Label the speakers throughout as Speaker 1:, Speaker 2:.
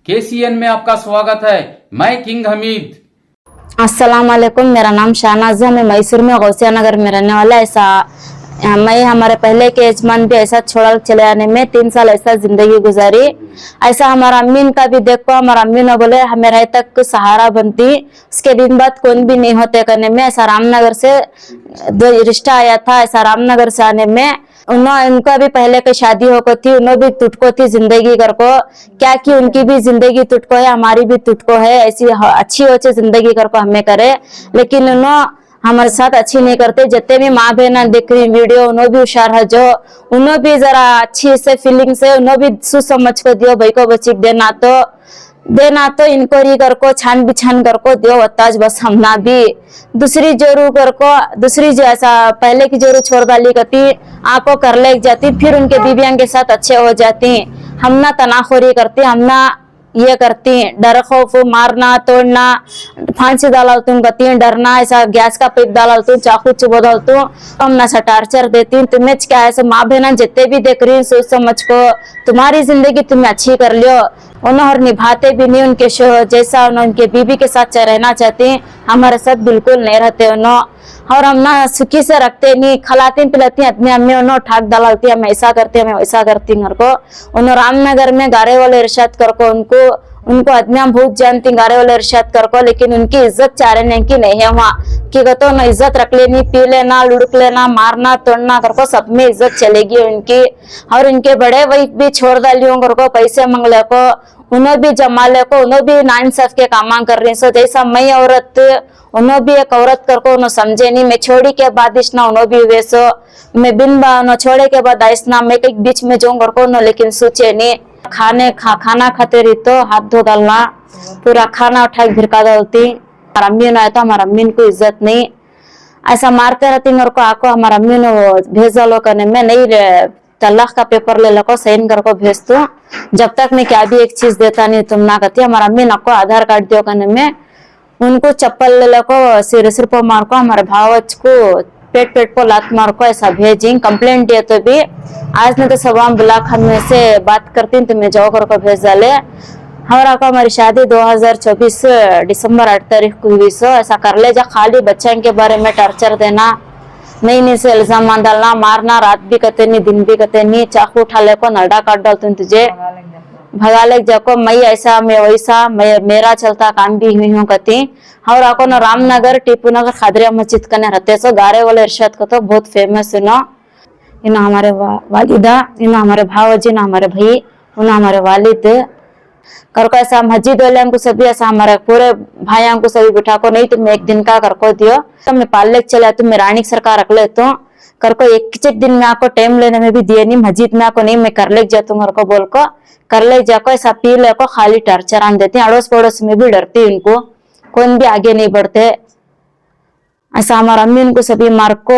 Speaker 1: KCN में आपका स्वागत है। मैं किंग हमीद।
Speaker 2: अस्सलाम वालेकुम, मेरा नाम शाहनाज है। मैं मैसूर में गौसिया नगर में रहने वाला। ऐसा मैं हमारे पहले के यजमान भी ऐसा छोड़ चले आने में 3 साल ऐसा जिंदगी गुजारी। ऐसा हमारा अम्मीन का भी देखो, हमारा अम्मी ने बोले हमें रह तक सहारा बनती, उसके दिन बाद कौन भी नहीं होते करने में। ऐसा रामनगर से दो रिश्ता आया था। ऐसा रामनगर से आने में उनका भी पहले की शादी होको थी, उन्होंने भी तुटको थी जिंदगी कर को, क्या कि उनकी भी जिंदगी तुटको है, हमारी भी तुटको है। ऐसी अच्छी अच्छी जिंदगी कर को हमें करे, लेकिन उन्होंने हमारे साथ अच्छी नहीं करते। जितने भी माँ बहन देख रही वीडियो, उन्होंने भी होशियार है, जो उन्होंने भी जरा अच्छी से फीलिंग से उन्होंने भी सोच समझ को दियो भाई को बच्ची देना तो इंक्वायरी कर को छान बिछान कर को दियो वताज। बस हम ना भी दूसरी जोरू कर को दूसरी जो ऐसा पहले की जोरू छोड़ डाली करती, आपको कर ले जाती, फिर उनके बीबियां के साथ अच्छे हो जाती। हम ना तनाखोरी करती, हम ना ये करती, डर खौफ मारना तोड़ना, फांसी डाल तुम करती, डरना, ऐसा गैस का पाइप डाल तू, चाकू चुबो डाल तू, हम ना सा टार्चर देती। तुम्हें क्या ऐसे माँ बहना जितने भी देख रही सोच समझ को तुम्हारी जिंदगी तुम्हें अच्छी कर लियो। उन्होंने निभाते भी नहीं उनके जैसा उनके बीबी के साथ चलना चाहते, हमारे साथ बिल्कुल नहीं रहते उन्होंने। और हम ना सुखी से रखते नहीं, खिलाती पिलाती अपने अम्मी उन्होंने ठाक डालती, हम ऐसा करते मैं वैसा करती घर को। उन्होंने रामनगर में गारे वाले इरशाद कर को उनको आदमियां बहुत जानती गारे वाले इरशाद कर को, लेकिन उनकी इज्जत चाहने की नहीं है वहाँ कि तो न इज्जत रख लेनी, पी लेना, लुढ़क लेना, मारना तोड़ना कर को सब में इज्जत चलेगी उनकी। और इनके बड़े वही भी छोड़ डालियों कर को, पैसे मंगले को उन्होंने भी जमा ले को, उन्होंने भी नाइंसाफ के काम कर रही सो। जैसा मैं औरत उन्होंने भी एक औरत कर को उन्होंने समझे नहीं, मैं छोड़ी के बाद इसना उन्होंने भी वैसो, मैं बिन छोड़े के बाद आइसना मैं कहीं बीच में जाऊं कर को उन्होंने, लेकिन सोचे नहीं। खाना खाते रही तो हाथ धो डालना, पूरा खाना उठा के भिरका डालती। हमारा अम्मी ने आया था, हमारा अम्मी को इज्जत नहीं, ऐसा मारते रहती मेरे को आको। हमारा अम्मी ने भेज डालो करने में नहीं, तलाक का पेपर ले लो साइन कर को भेज दो, जब तक मैं क्या भी एक चीज देता नहीं तुम ना कहती। हमारा अम्मी नको आधार कार्ड दियो करने में उनको चप्पल ले लो को सिर पर मार को, हमारे भावच को पेट को लात मार को ऐसा भेजी। कंप्लेंट दिया तो भी आज नहीं तो सब ब्लॉक में से बात करती तो मैं जाओ कर को भेज डाले। हमारा को हमारी शादी 2024 दिसंबर 8 तारीख को हुई सो। ऐसा कर ले जा, खाली बच्चों के बारे में टॉर्चर देना, नहीं से इल्जाम डालना, मारना, रात भी कहते नहीं दिन भी कहते नहीं, चाकू उठा ले को नलडा काट डालते तुझे, भगा ले जाको, मैं ऐसा मैं वैसा, मेरा चलता काम भी हुई हूँ कहती। और आको न रामनगर टीपू नगर खादरिया मस्जिद कने रहते सो। गारे वाले इरशाद को तो बहुत फेमस है ना, इन्हें हमारे वालिदा, इन्हें हमारे भावजी, ना हमारे भाई, उन्हें हमारे वालिद कर को ऐसा मस्जिद वाले को सभी ऐसा हमारे पूरे भाइयों को सभी बिठा को, नहीं तुम एक दिन का कर को दियो तो मैं पाले चले तुम रानी सरकार रख ले तो कर को एक दिन में आपको टाइम लेने में भी दिए नहीं, मस्जिद में आपको नहीं मैं कर ले जाता हूँ घर को बोल को कर ले जाको ऐसा पी ले को खाली टॉर्चर आन देते। अड़ोस पड़ोस में भी डरती उनको, कौन भी आगे नहीं बढ़ते। ऐसा हमारा अम्मी उनको सभी मार को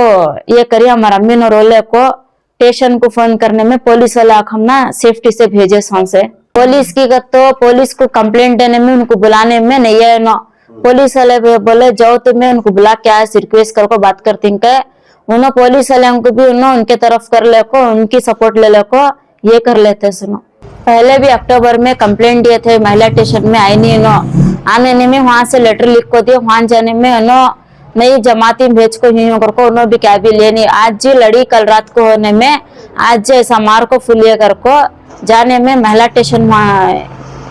Speaker 2: ये करिए। हमारा अम्मी ने रोले को स्टेशन को फोन करने में पुलिस वाला हम ना सेफ्टी से भेजे सोन से। पुलिस की तो पुलिस को कंप्लेंट देने में उनको बुलाने में नहीं है ना, पुलिस वाले बोले जाओ तो मैं उनको बुला क्या है रिक्वेस्ट कर को बात करती उन्होंने पुलिस वाले को भी उन्होंने उनके तरफ कर ले को, उनकी सपोर्ट ले ले को ये कर लेते। सुनो पहले भी अक्टूबर में कंप्लेंट दिए थे, महिला स्टेशन में आई नहीं आने में, वहां से लेटर लिख को दिए, वहां जाने में नहीं जमाती भेज को ही को उन्होंने भी क्या भी लेनी। आज जी लड़ी कल रात को होने में, आज ऐसा मार को फुलिया कर को जाने में महिला स्टेशन वहाँ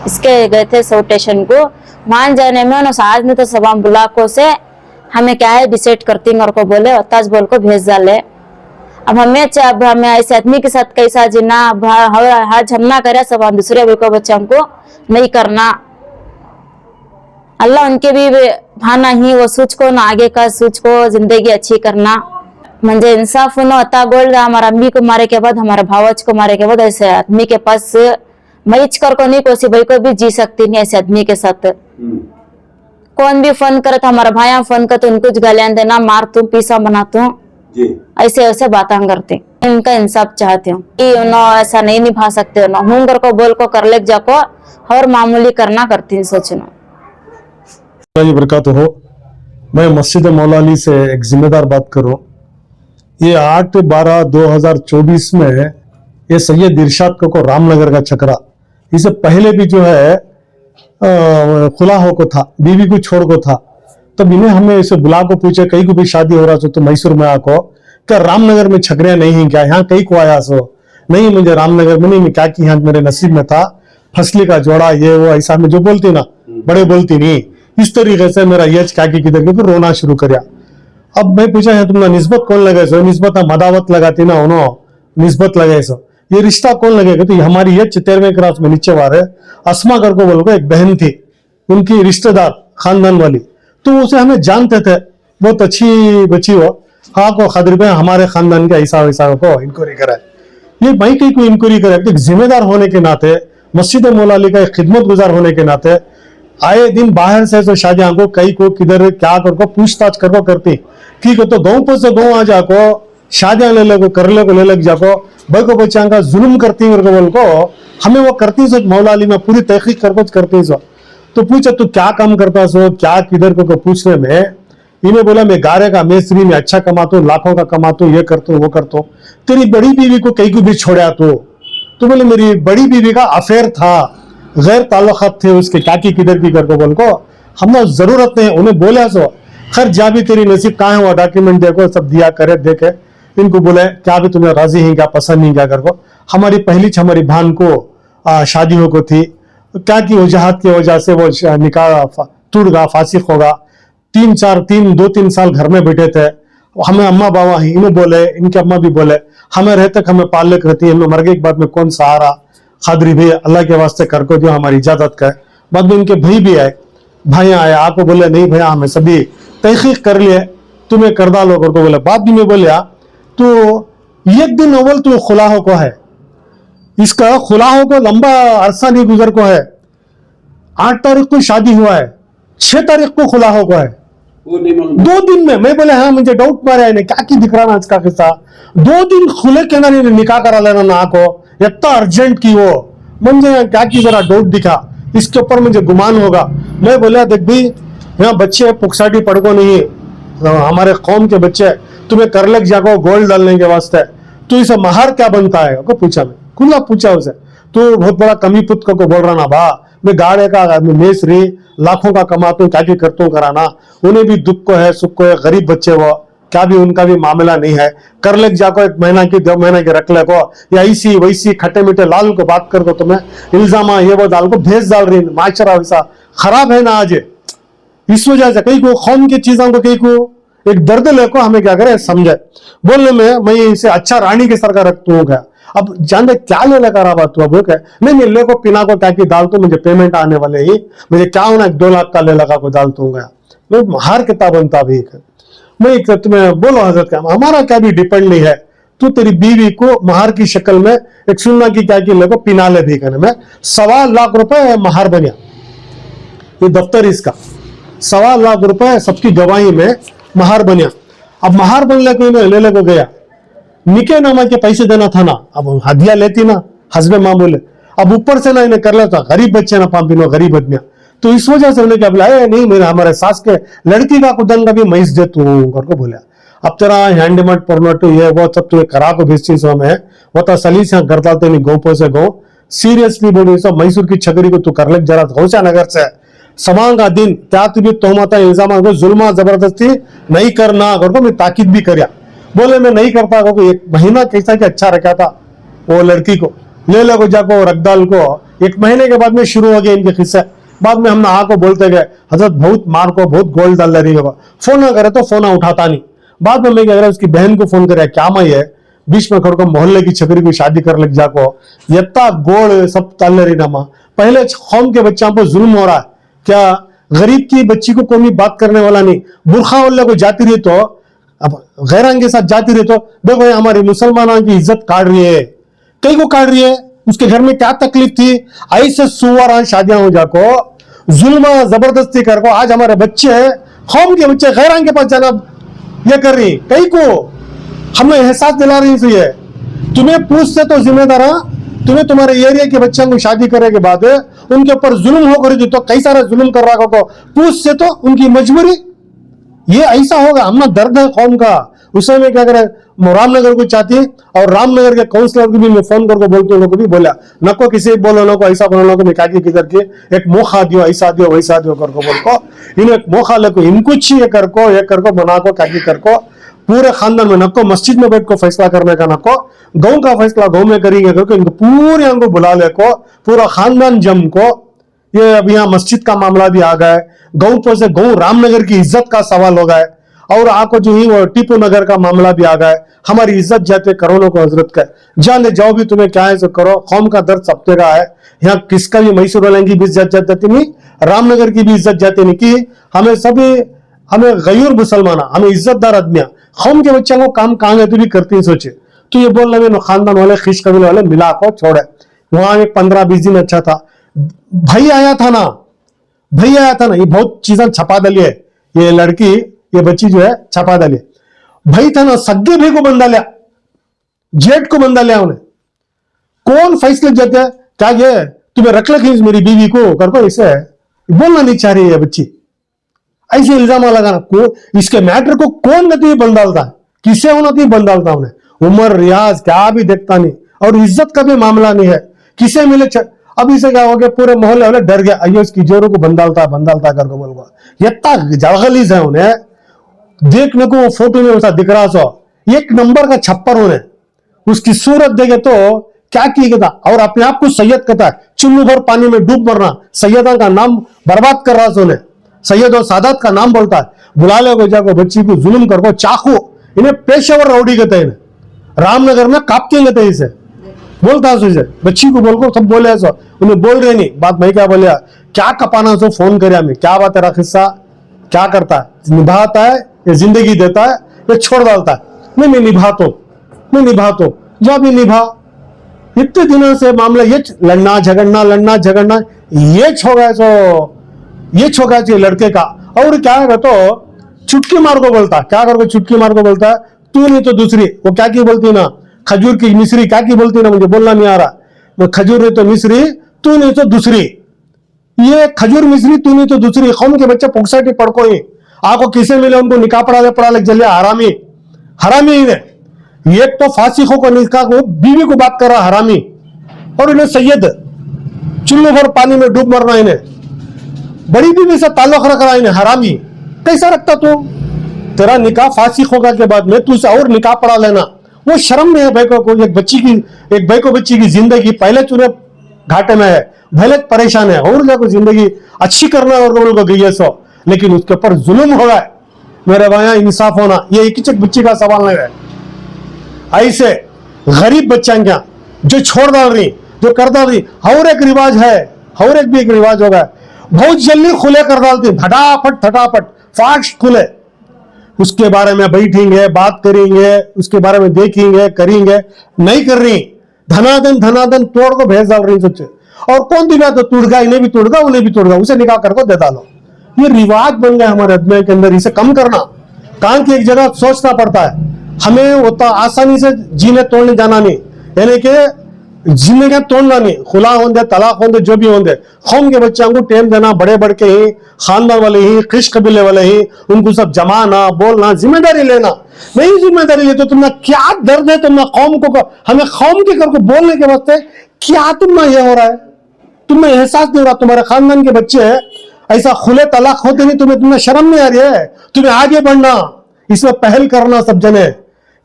Speaker 2: इसके गए थे सौ स्टेशन को, वहां जाने में उन्होंने आज नहीं तो सब बुलाको से हमें क्या है डिसाइड करती और को बोले अताज बोल को भेज डाले। अब हमें ऐसे आदमी के साथ कैसा जीना, आज हम ना करे सब दूसरे को बच्चों को नहीं करना। अल्लाह उनके भी भाना ही वो सोच को ना आगे का सोच को जिंदगी अच्छी करना म्हणजे इंसाफ नो अता गोल्ड। हमारा अम्मी को मारे के बाद हमारे भावच को मारे के बाद ऐसे आदमी के पास मैच कर को नहीं कोसी भाई को भी जी सकती नहीं ऐसे आदमी के साथ। कौन भी फोन करे तो हमारा भाई फोन कर तो उनको गालियां देना, मार तू पीसा बना तू, ऐसे ऐसे बातें करते। इनका इंसाफ चाहते हो कि ऐसा नहीं निभा सकते हो हूँ कर को बोल को कर ले जाको और मामूली करना करती सोचना।
Speaker 3: बरकत हो, मैं मस्जिद मौलाली से एक जिम्मेदार बात करूं। ये 8/12/2024 में ये सैयद इरशाद को रामनगर का चक्रा, इससे पहले भी जो है खुला हो को था, बीवी को छोड़ को था। तब इन्हें हमें इसे बुला को पूछे कहीं को भी शादी हो रहा तो मैसूर में आको क्या रामनगर में छकरिया नहीं है क्या, यहाँ कहीं को आया सो नहीं, मुझे रामनगर में नहीं, क्या कि यहाँ मेरे नसीब में था, फसली का जोड़ा ये वो ऐसा में जो बोलती ना, बड़े बोलती नहीं, इस तरीके से मेरा यज क्या कि किधर के रोना शुरू कर। अब मैं पूछा है तुमने निस्बत कौन लगे सो, निस्बत मदावत लगाती ना उन्होंने निस्बत लगाए सो, ये रिश्ता कौन लगेगा, तो हमारी ये 13वें क्लास में नीचे वाले अस्मा कर को बोलो, एक बहन थी उनकी रिश्तेदार खानदान वाली, तो उसे हमें जानते थे, बहुत अच्छी बच्ची हो, हाँ को खादर पे हमारे खानदान के ऐसा वैसा को इंक्वायरी करा है। ये भाई कहीं को इंक्वायरी करे तो जिम्मेदार होने के नाते, मस्जिद मौला अली का एक खिदमत गुजार होने के नाते आए दिन बाहर से तो शाहजहां को कई को किधर क्या कर को पूछताछ कर को करती, ठीक है तो गाँव पर से गाँव आ जाको शाहजहां ले लगो कर ले को ले लग जाको भाई को बच्चा का जुल्म करती बोल को हमें वो करती सो मौला अली में पूरी तहकीक कर करती सो। तो पूछा तू क्या काम करता सो क्या किधर को पूछने में इन्हें बोला मैं गारे का मेस्त्री में अच्छा कमाता हूँ, लाखों का कमाता हूँ, ये करता हूँ वो करता हूँ। तेरी बड़ी बीवी को कहीं को भी छोड़ा तो बोले मेरी बड़ी बीवी का अफेयर था, गैर ताल्लुकात थे उसके, क्या की किधर की कर को बोल को हमने जरूरत नहीं, उन्हें बोला सो खैर जा भी तेरी नसीब कहाँ है वो डॉक्यूमेंट देखो सब दिया करे देखे, इनको बोले क्या भी तुम्हें राजी है क्या पसंद नहीं क्या कर को। हमारी पहली हमारी बहन को शादी हो को थी, क्या की वजह की वजह से वो निकाह टूट गया, फासिक होगा, 2-3 साल घर में बैठे थे। हमें अम्मा बाबा ही इन्हें बोले, इनके अम्मा भी बोले हमें रहते हमें पाल लेकर रहती है, हमें मर गए के बाद में कौन सहारा, खादरी भाई अल्लाह के वास्ते कर को जो हमारी इजाजत का है। बाद में इनके भाई भी आए, भाई आए आपको बोले नहीं भैया हमें सभी तहकीक कर लिए तुम्हें कर डालो को बोले। बाद में बोलिया तो एक दिन अव्वल तो खुलाहो को है, इसका खुलाहो को लंबा अरसा नहीं गुजर को है, 8 तारीख को शादी हुआ है, 6 तारीख को खुलाहो को है, 2 दिन में। मैं बोले हाँ मुझे डाउट मारे है क्या की दिख रहा ना इसका किस्सा, 2 दिन खुले के ना निकाह करा लेना ना को इतना अर्जेंट की वो मुझे क्या की जरा डाउट दिखा, इसके ऊपर मुझे गुमान होगा। मैं बोला देख भी यहाँ बच्चे पुखसाटी पड़को नहीं, हमारे कौम के बच्चे तुम्हें कर लग जाको गोल्ड डालने के वास्ते, तो इसे महार क्या बनता है को पूछा, मैं खुला पूछा उसे, तो बहुत बड़ा कमी पुत को बोल रहा ना बा मैं गाड़े का मेसरी लाखों का कमाता हूँ क्या की करता हूँ कराना, उन्हें भी दुख को है सुख को है, गरीब बच्चे वो क्या भी उनका भी मामला नहीं है, कर ले जाको 1 महीना की 2 महीना की रख ले को या ऐसी वैसी खट्टे मीठे लाल को बात कर को तुम्हें इल्जाम ये वो डाल को भेज डाल रही माशरा वैसा खराब है ना आज। इस वजह से कहीं को कौम की चीजों को कहीं को एक दर्द लेको हमें क्या करे समझे। बोलने में मैं इसे अच्छा रानी के सर का रखता हूँ क्या, अब जानते क्या ले लगा रहा बात वो क्या नहीं ले को पिना को क्या की डाल तो मुझे पेमेंट आने वाले ही मुझे क्या होना 2 लाख का ले लगा को डाल दूंगा, मैं हार किताब बनता भी मैं तुम्हें बोलो हजरत क्या हमारा क्या भी डिपेंड नहीं है, तू तेरी बीवी को महार की शक्ल में एक सुन्ना की क्या की लगो पिनाले भी करने में 1.25 लाख रुपए महार बनिया, ये दफ्तर इसका 1.25 लाख रुपए सबकी गवाही में महार बनिया। अब महार बनने को ले लेको गया, निके नामा के पैसे देना था ना, अब हदिया लेती ना हसबे माँ बोले, अब ऊपर से ना इन्हें कर लेता, गरीब बच्चे ना पापिनो गरीब आदमिया, तो इस वजह से उन्हें क्या बोला नहीं मेरे हमारे सास के लड़की का कुदन का भी मैस दे तू करके बोला। अब तेरा हैंडमेड परनोट ये वो सब तुझे करा को भेजती सो में वो तो सली से करता नहीं गो से गो सीरियसली बोली सब मैसूर की छकरी को तू कर ले जरा गौसा नगर से समांग का दिन त्या भी तोहमता इल्जाम को जुल्मा जबरदस्ती नहीं करना करको मैं ताकीद भी करया, बोले मैं नहीं करता को 1 महीना कैसा कि अच्छा रखा था वो लड़की को ले लो जाको रखदाल को 1 महीने के बाद में शुरू हो गए इनके किस्से। बाद में हमने को बोलते गए हजरत बहुत मार को बहुत गोल्ड डाल रही होगा, फोन ना करे तो फोन उठाता नहीं। बाद में मैं क्या उसकी बहन को फोन करे क्या मैं है बीच में खड़ को मोहल्ले की छकरी को शादी कर लग जाको यत्ता गोल सब ताल रही ना माँ, पहले कौम के बच्चों पर जुल्म हो रहा है क्या, गरीब की बच्ची को कोई बात करने वाला नहीं, बुरखा वाले को जाती रही तो अब गैरान के साथ जाती रही तो देखो हमारी मुसलमानों की इज्जत काट रही है, कई को काट रही है, उसके घर में क्या तकलीफ थी, ऐसे सुअर शादियां हो जाको जुल्मा जबरदस्ती कर को आज हमारे बच्चे कौम के बच्चे गैरान के पास जाना ये कर रही, कई को हमें एहसास दिला रही है तुम्हें पूछते तो जिम्मेदार, तुम्हें तुम्हारे एरिया के बच्चों को शादी करने के बाद उनके ऊपर जुल्म हो करेगी तो कई सारा जुल्म कर रहा को पूछ से तो उनकी मजबूरी ये ऐसा होगा, हमने दर्द है कौम का उस समय क्या करे, रामनगर को चाहती है, और रामनगर के काउंसलर को भी मैं फोन करके बोलती हूँ, भी बोला नको किसी बोलो नको ऐसा बोलो नको मैं क्या करके एक मौका दियो, ऐसा दियो वैसा दियो करको बोलको इन एक मौका लेको इनको ये करको बना को क्या करको पूरे खानदान में नको मस्जिद में बैठ को फैसला करने का नको गांव का फैसला गांव में करेंगे करके इनको पूरे इनको बुला ले को पूरा खानदान जम को। ये अब यहाँ मस्जिद का मामला भी आ गया है, गांव पर से गांव रामनगर की इज्जत का सवाल हो गया है, और आको जो ही वो टीपू नगर का मामला भी आ गया है। हमारी इज्जत जाते करोड़ों को हजरत का जाने जाओ भी तुम्हें क्या है सो करो, कौम का दर्द सब जगह है। यहाँ किसका भी मैसूर वाले की भी इज्जत जाती नहीं, रामनगर की भी इज्जत जाती नहीं कि हमें सभी हमें गयूर मुसलमान हमें इज्जतदार आदमियां कौम के बच्चों को काम कहाँ गए तो भी करती है सोचे। तो ये बोल रहे खानदान वाले खिश कबीले वाले मिला को छोड़े। वहां एक 15-20 दिन अच्छा था, भाई आया था ना, ये बहुत चीजें छपा डाली है, ये लड़की ये बच्ची जो है छपा डाली, भाई था ना सग्गे भाई को बंदा लिया, जेठ को बंदा लिया उन्हें। कौन फैसले जाते हैं क्या ये तुम्हें रख लगी मेरी बीवी को करको, इसे बोलना नहीं चाह रही है बच्ची, ऐसे इल्जाम लगाना को इसके मैटर को कौन गति बंद डालता है, किसे होना थी बंद डालता उन्हें, उम्र रियाज क्या भी देखता नहीं, और इज्जत का भी मामला नहीं है, किसे मिले अब इसे क्या हो गया पूरे मोहल्ले वाले डर गए, अयो इसकी जोरों को बंद डालता करके बोल गया। इतना जगलीज है उन्हें देखने को, वो फोटो में वैसा दिख रहा सो एक नंबर का छप्पर उन्हें, उसकी सूरत देखे तो क्या किया था, और अपने आप को सैयद कहता है, चुल्लू भर पानी में डूब मरना, सैयदा का नाम बर्बाद कर रहा है उन्हें, सैयद और सादात का नाम बोलता है, बुला ले जाको बच्ची को जुल्म कर चाकू, इन्हें पेशेवर राउडी कहते हैं, रामनगर में कापते कहते हैं इसे, बोलता है उसे बच्ची को बोल को सब बोले ऐसा, उन्हें बोल रहे नहीं बात, मैं क्या बोलिया क्या कपाना सो फोन कर हमें क्या बात है, किस्सा क्या करता है, निभाता है या जिंदगी देता है या छोड़ डालता है, मैं निभाता हूं जा भी निभा। इतने दिनों से मामला ये लड़ना झगड़ना ये छोड़ा चाहिए लड़के का, और क्या है तो चुटकी मार को बोलता है, क्या करके चुटकी मार को बोलता है, तू नहीं तो दूसरी, वो क्या की बोलती ना खजूर की मिश्री क्या की बोलती ना, मुझे बोलना नहीं आ रहा, वो खजूर नहीं तो मिश्री तू नहीं तो दूसरी, ये खजूर मिश्री तू नहीं तो दूसरी, कौम के बच्चे पोक्साटी पड़को ही आपको किसे मिले उनको निकाह पड़ा ले जल्दी हरामी ही ने, एक तो फांसी को निकाह को बीवी को बात कर रहा हरामी, और इन्हें सैयद चुल्लू भर पानी में डूब मरना, इन्हें बड़ी बीवी से ताल्लुक रख रहा, इन्हें हरामी कैसा रखता तू, तेरा निकाह फांसी होगा के बाद में तू और निकाह पढ़ा लेना, वो शर्म नहीं है भाई को, एक बच्ची की जिंदगी पहले चुने घाटे में है, भले परेशान है, और जाको जिंदगी अच्छी करना और बोल को गई है सो, लेकिन उसके ऊपर जुल्म हो रहा है, मेरे भाई इंसाफ होना, ये एक बच्ची का सवाल नहीं है। ऐसे गरीब बच्चा क्या जो छोड़ डाल रही, जो कर डाल रही, और एक रिवाज है, और एक भी एक रिवाज होगा, बहुत जल्दी खुले कर डालती, फटाफट फास्ट खुले, उसके बारे में बैठेंगे बात करेंगे, उसके बारे में देखेंगे करेंगे, नहीं कर रही, धनादन तोड़ को भेज डाल रही सोचे, और कौन दिखा तो टूट गया, इन्हें भी टूट गया उन्हें भी टूट गया, उसे निकाह करके दे डालो, ये रिवाज बन गया हमारे आदमी के अंदर। इसे कम करना, कान की एक जगह सोचना पड़ता है, हमें होता आसानी से जीने तोड़ने जाना नहीं, यानी कि जिंदगी तोड़ना नहीं, खुला होंगे तलाक होंगे जो भी होंगे, कौम के बच्चों को टाइम देना, बड़े बड़ के ही खानदान वाले ही खिश कबीले वाले ही उनको सब जमाना बोलना, जिम्मेदारी लेना, नहीं जिम्मेदारी ले तो तुमने क्या दर्द है, तुमने कौम को हमें कौम के करके बोलने के वास्ते क्या तुमने ये हो रहा है, तुम्हें एहसास नहीं हो रहा, तुम्हारे खानदान के बच्चे ऐसा खुले तलाक होते नहीं, तुम्हें शर्म नहीं आ रही है, तुम्हें आगे बढ़ना, इसमें पहल करना, सब जने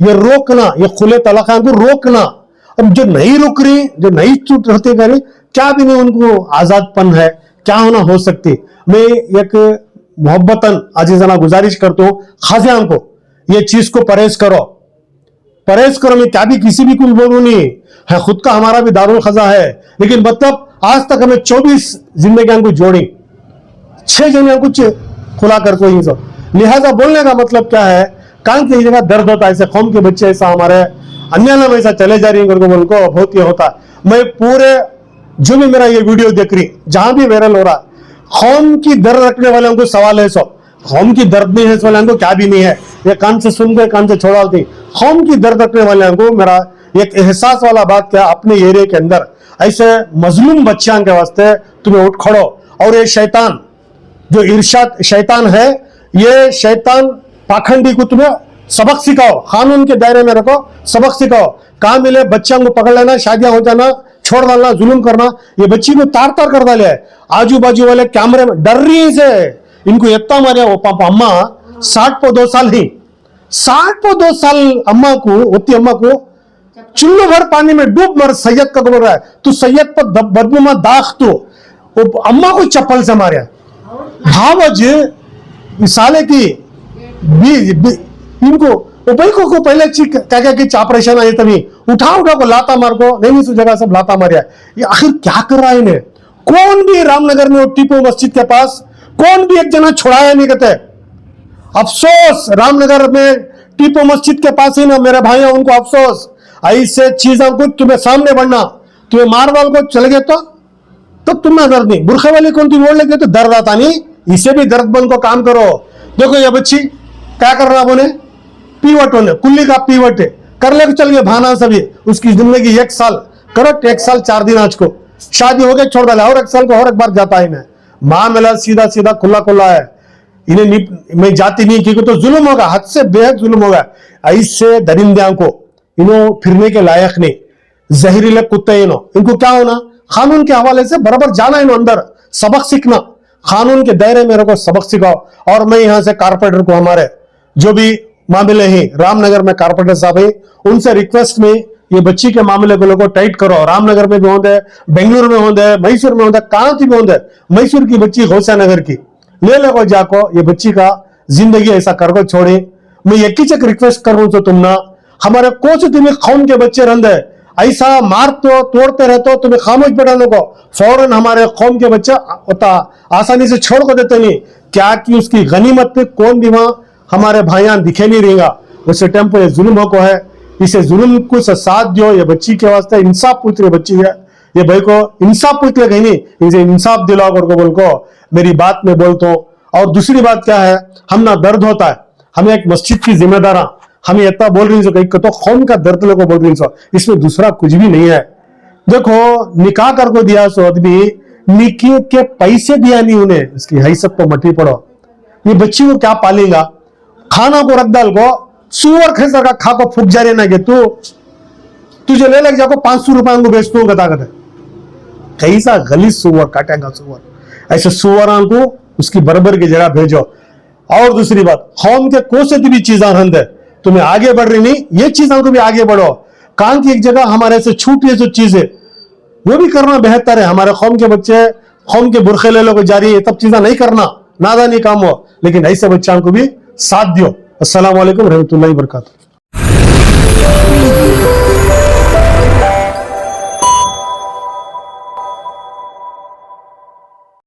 Speaker 3: ये रोकना, ये खुले तलाक को रोकना। अब जो नहीं रुक रही, जो नहीं चुट रहते करें, क्या भी नहीं उनको आजादपन है, क्या होना हो सकती। मैं एक मोहब्बतन आजीजाना गुजारिश करता हूँ खाजियान को, ये चीज को परहेज करो, मैं क्या भी किसी भी कुछ बोलूं नहीं है, खुद का हमारा भी दारुल खजा है, लेकिन मतलब आज तक हमें 24 जिंदगियां को जोड़ी, 6 जने कुछ खुला कर कोई सब, लिहाजा बोलने का मतलब क्या है, कान की जगह दर्द होता है, ऐसे कौम के बच्चे ऐसा हमारे अन्य नाम ऐसा चले जा रही है बोल को बहुत ही होता है। मैं पूरे जो भी मेरा ये वीडियो देख रही, जहां भी वायरल हो रहा, कौम की दर्द रखने वाले को सवाल है, सो कौम की दर्द नहीं है वाले को क्या भी नहीं है, ये कान से सुन के कान से छोड़ा दी, कौम की दर्द रखने वाले को मेरा एक एहसास वाला बात क्या, अपने एरिया के अंदर ऐसे मजलूम बच्चों के वास्ते तुम्हें उठ खड़ो, और ये शैतान जो इरशाद शैतान है, ये शैतान पाखंडी को तुम्हें सबक सिखाओ, कानून के दायरे में रखो, सबक सिखाओ। कहाँ मिले बच्चों को पकड़ लेना, शादियां हो जाना, छोड़ डालना, जुल्म करना, ये बच्ची को तार तार कर डाले है। आजू बाजू वाले कैमरे में डर रही है से, इनको इतना मारे वो पापा अम्मा 60 साल ही 60 अम्मा को होती, अम्मा को चुल्लू भर पानी में डूब मर सैयद का बोल रहा है, तू सैयद पर बदबू में दाख, तो वो अम्मा को चप्पल से मारे भावज साले की इनको भाई को पहले क्या कि ऑपरेशन आए तभी उठा को लाता मार को नहीं उस जगह सब लाता मारिया। ये आखिर क्या कर रहा है इन्हें? कौन भी रामनगर में टीपू मस्जिद के पास कौन भी एक जना छुड़ाया नहीं कहते। अफसोस रामनगर में टीपू मस्जिद के पास ही ना मेरे भाई उनको अफसोस। ऐसे चीजों को तुम्हें सामने बढ़ना, तुम्हें मारवाल को चले गए तो तुम्हें दर्द नहीं, बुरखे वाले कौन तुम बोल लगे तो दर्द आता नहीं, इसे भी दर्द बंद को काम करो। देखो ये बच्ची क्या कर रहा बोले, पीवट होने कुल्ली का पीवट है, कर ले चल गए भाना सभी, उसकी जिंदगी 1 साल करेक्ट 1 साल 4 दिन आज को शादी हो गई, छोड़ डाला और 1 साल को और एक बार जाता है इन्हें मामला सीधा सीधा खुला खुला है। इन्हें मैं जाती नहीं क्योंकि तो जुल्म होगा, हद से बेहद जुल्म होगा। ऐसे दरिंदों को इन्हों फिरने के लायक नहीं, जहरीले कुत्ते इनको क्या होना, कानून के हवाले से बराबर जाना इन्हों अंदर, सबक सीखना, कानून के दायरे में रखो, सबक सिखाओ। और मैं यहां से कारपोरेटर को हमारे जो भी मामले हैं रामनगर में कारपोरेटर साहब है उनसे रिक्वेस्ट में ये बच्ची के मामले को लोगों टाइट करो। रामनगर में भी होंगे, बेंगलुरु में होंगे, मैसूर में होंगे, कांची में होंगे। मैसूर की बच्ची गौसियानगर की ले लो जाको, ये बच्ची का जिंदगी ऐसा कर को छोड़े। मैं एक ही चक रिक्वेस्ट करूं तो तुम ना हमारे कोच तुम्हें कौम के बच्चे रंधे ऐसा मार तो तोड़ते रहते हो, तुम्हें खामोश बैठाने को फौरन हमारे कौम के बच्चे होता आसानी से छोड़ को देते नहीं। क्या कि उसकी गनीमत पे कौन भी वहां हमारे भाइयां दिखे नहीं रहेगा, उस टाइम पर जुल्म को है, इसे जुल्म को साथ दो। ये बच्ची के वास्ते इंसाफ पूछ रही बच्ची है, ये भाई को इंसाफ पूछ ले, कहीं नहीं इसे इंसाफ दिलाओ को बोल को मेरी बात में बोलता हूं। और दूसरी बात क्या है, हम ना दर्द होता है, हमें एक मस्जिद की जिम्मेदार हमें इतना बोल रही कहीं तो कौन का दर्द लोग बोल रही सो, इसमें दूसरा कुछ भी नहीं है। देखो निकाह कर को दिया सो आदमी, निकी के पैसे दिया नहीं उन्हें, इसकी हैसियत तो मटी पड़ो। ये बच्ची को क्या पालेगा, खाना को रख डाल को सुअर खेसर का खा को फूक जा रहे ना कि तू तुझे ले लग जाको 500 रुपए को बेचता हूँ गता गता, कैसा गली सुअर काटेगा सुअर। ऐसे सुअरां को उसकी बराबर की जगह भेजो। और दूसरी बात, कौम के कोसे भी चीजें रंध है, तुम्हें आगे बढ़ रही नहीं, ये चीजों को भी आगे बढ़ो। कान की एक जगह हमारे से छूटी है जो चीजें वो भी करना बेहतर है। हमारे कौम के बच्चे कौम के बुरखे ले लो को जारी है, तब चीजें नहीं करना, नादानी काम हो, लेकिन ऐसे बच्चों को भी साथ दियो। अस्सलाम वालेकुम रहमतुल्लाहि व बरकातहू।